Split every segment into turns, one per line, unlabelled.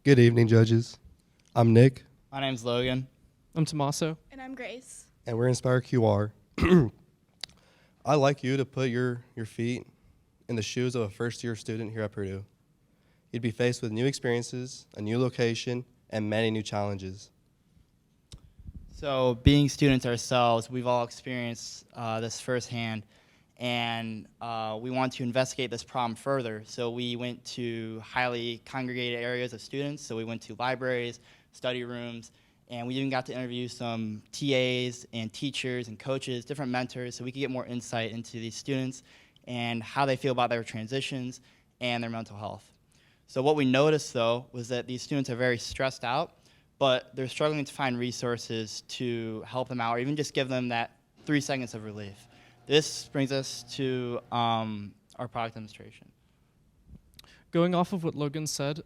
Good evening, judges. I'm Nick,
My name's Logan.
I'm Tommaso.
And I'm Grace.
and we're Inspire QR. I'd like you to put your feet in the shoes of a first-year student here at Purdue. You'd be faced with new experiences, a new location, and many new challenges.
So, being students ourselves, we've all experienced this firsthand, and we want to investigate this problem further. So, we went to highly congregated areas of students. So, we went to libraries, study rooms, and we even got to interview some TAs and teachers and coaches, different mentors, so we could get more insight into these students and how they feel about their transitions and their mental health. So, what we noticed, though, was that these students are very stressed out, but they're struggling to find resources to help them out or even just give them that 3 seconds of relief. This brings us to our product demonstration.
Going off of what Logan said,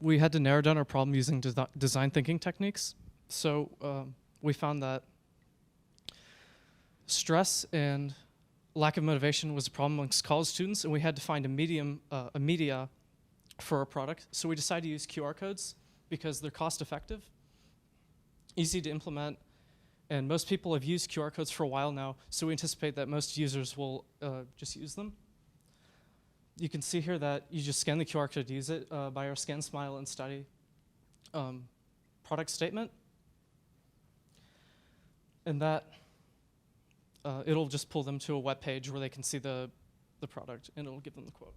we had to narrow down our problem using design thinking techniques. So we found that stress and lack of motivation was a problem amongst college students, and we had to find a media for our product. So we decided to use QR codes because they're cost effective, easy to implement, and most people have used QR codes for a while now, so we anticipate that most users will just use them. You can see here that you just scan the QR code to use it by our Scan, Smile, and Study product statement. And that it'll just pull them to a web page where they can see the product, and it'll give them the quote.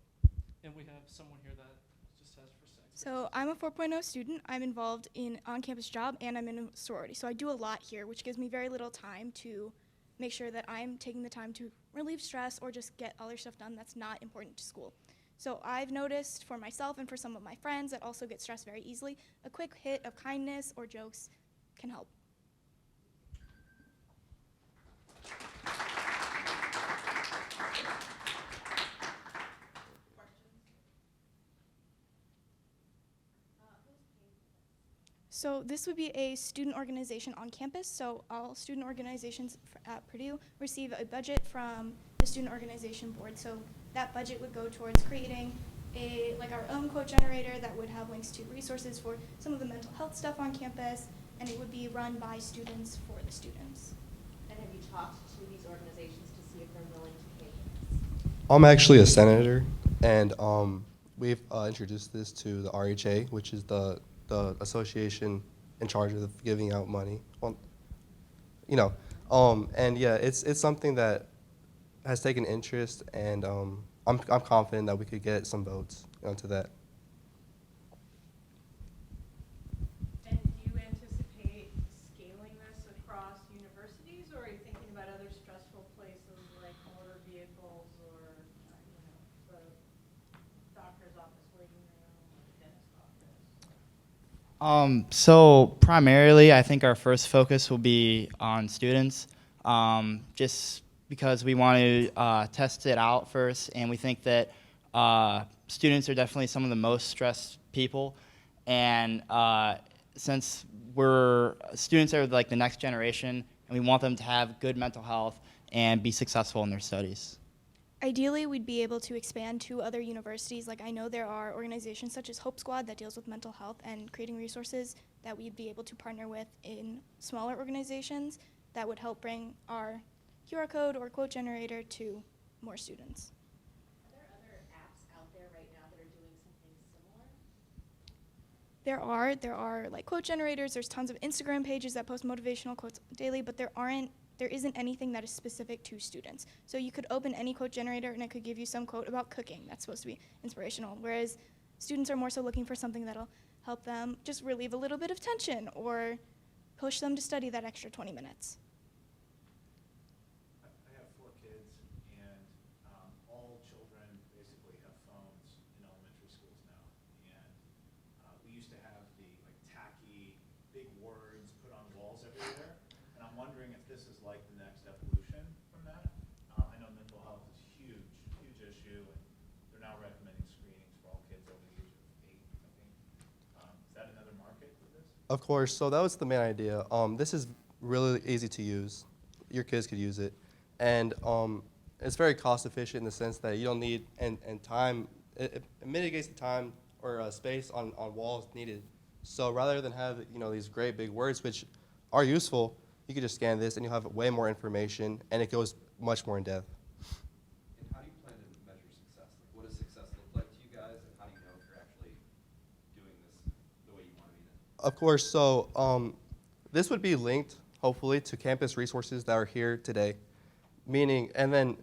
And we have someone here that just has first experience.
So I'm a 4.0 student. I'm involved in on-campus job, and I'm in a sorority. So I do a lot here, which gives me very little time to make sure that I'm taking the time to relieve stress or just get other stuff done that's not important to school. So I've noticed for myself and for some of my friends that also get stressed very easily, a quick hit of kindness or jokes can help. So this would be a student organization on campus. So all student organizations at Purdue receive a budget from the student organization board. So that budget would go towards creating our own quote generator that would have links to resources for some of the mental health stuff on campus, and it would be run by students for the students.
And have you talked to these organizations to see if they're willing to pay for this?
I'm actually a senator, and we've introduced this to the RHA, which is the association in charge of giving out money. Well, and yeah, it's something that has taken interest, and I'm confident that we could get some votes onto that.
And do you anticipate scaling this across universities, or are you thinking about other stressful places like motor vehicles or the doctor's office waiting room or the dentist's office?
So primarily, I think our first focus will be on students, just because we want to test it out first, and we think that students are definitely some of the most stressed people, and since students are like the next generation, and we want them to have good mental health and be successful in their studies.
Ideally, we'd be able to expand to other universities. Like I know there are organizations such as Hope Squad that deals with mental health and creating resources that we'd be able to partner with in smaller organizations that would help bring our QR code or quote generator to more students.
Are there other apps out there right now that are doing something similar?
There are like quote generators. There's tons of Instagram pages that post motivational quotes daily, but there isn't anything that is specific to students. So you could open any quote generator and it could give you some quote about cooking that's supposed to be inspirational, whereas students are more so looking for something that'll help them just relieve a little bit of tension or push them to study that extra 20 minutes.
I have 4 kids, and all children basically have phones in elementary schools now. And we used to have the tacky, big words put on walls everywhere. And I'm wondering if this is like the next evolution from that. I know mental health is huge, huge issue, and they're now recommending screenings for all kids over the age of 8, I think. Is that another market for this?
Of course. So that was the main idea. This is really easy to use. Your kids could use it, and it's very cost efficient in the sense that you don't need and time. It mitigates the time or space on walls needed. So rather than have these great big words, which are useful, you could just scan this and you'll have way more information, and it goes much more in depth.
And how do you plan to measure success? Like, what does success look like to you guys, and how do you know if you're actually doing this the way you want to be done?
Of course, so this would be linked, hopefully, to campus resources that are here today, meaning, and then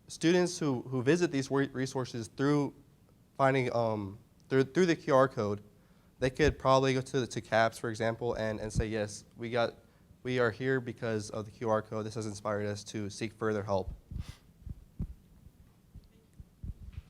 students who visit these resources through finding, through the QR code, they could probably go to CAPS, for example, and say, yes, we are here because of the QR code. This has inspired us to seek further help.